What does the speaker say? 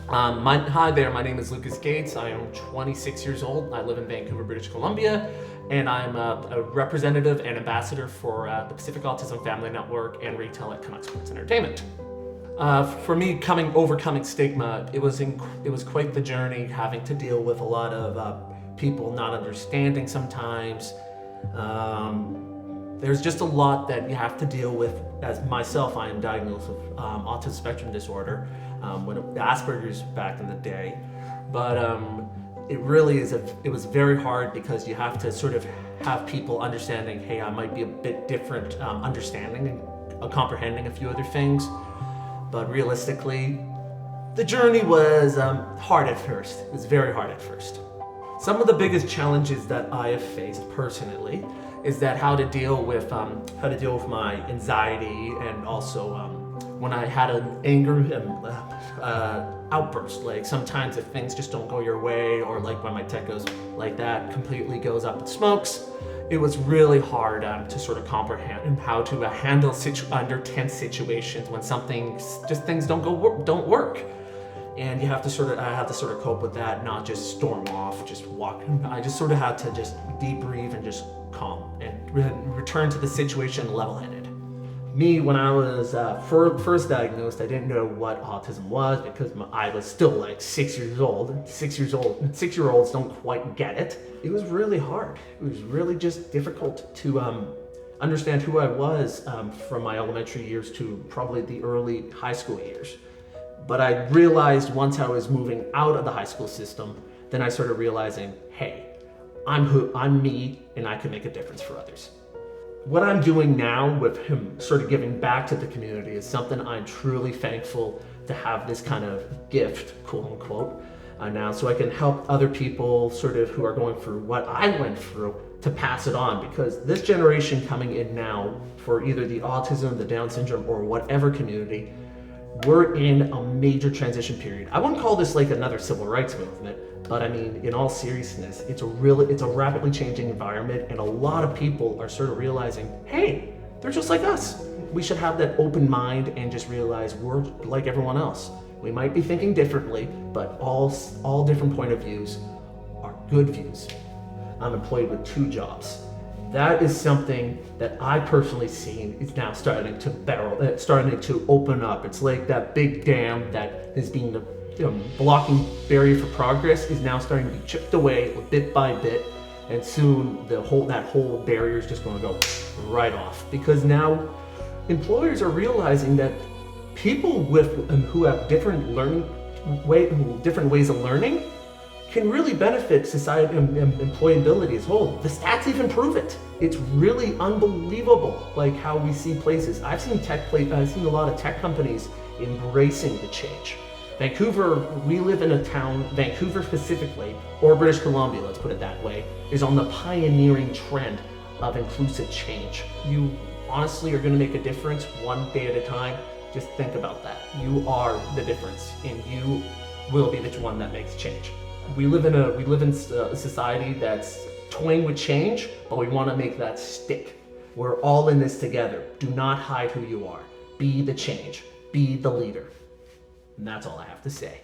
Hi there, my name is Lucas Gates. I am 26 years old. I live in Vancouver, British Columbia, and I'm a representative and ambassador for the Pacific Autism Family Network and retail at Canucks Sports Entertainment. For me, overcoming stigma, it was quite the journey, having to deal with a lot of people not understanding sometimes. There's just a lot that you have to deal with. As myself, I am diagnosed with autism spectrum disorder, Asperger's back in the day. But it really it was very hard because you have to sort of have people understanding, hey, I might be a bit different, understanding and comprehending a few other things. But realistically, the journey was hard at first. It was very hard at first. Some of the biggest challenges that I have faced personally is that how to deal with my anxiety, and also when I had an anger outburst. Like sometimes if things just don't go your way, or like when my tech goes like that, completely goes up in smokes, it was really hard to sort of comprehend how to handle under tense situations when things don't work. And I have to sort of cope with that, not just storm off, just walk. I just sort of had to just deep breathe and just calm and return to the situation level-headed. Me, when I was first diagnosed, I didn't know what autism was because I was still like 6 years old. 6-year-olds don't quite get it. It was really hard. It was really just difficult to understand who I was from my elementary years to probably the early high school years. But I realized once I was moving out of the high school system, then I started realizing, hey, I'm me, and I can make a difference for others. What I'm doing now with him sort of giving back to the community is something I'm truly thankful to have this kind of gift, quote unquote, now, so I can help other people sort of who are going through what I went through to pass it on, because this generation coming in now for either the autism, the Down syndrome, or whatever community, we're in a major transition period. I wouldn't call this like another civil rights movement, but I mean, in all seriousness, it's a rapidly changing environment, and a lot of people are sort of realizing, hey, they're just like us. We should have that open mind and just realize we're like everyone else. We might be thinking differently, but all different point of views are good views. I'm employed with 2 jobs. That is something that I personally seen is now starting to open up. It's like that big dam that is being the blocking barrier for progress is now starting to be chipped away bit by bit, and soon that whole barrier is just going to go right off, because now employers are realizing that people who have different ways of learning can really benefit society and employability as a whole. The stats even prove it. It's really unbelievable, like how we see places. I've seen a lot of tech companies embracing the change. Vancouver, we live in a town, Vancouver specifically, or British Columbia, let's put it that way, is on the pioneering trend of inclusive change. You honestly are going to make a difference one day at a time. Just think about that. You are the difference, and you will be the one that makes change. We live in a society that's toying with change, but we want to make that stick. We're all in this together. Do not hide who you are. Be the change. Be the leader. And that's all I have to say.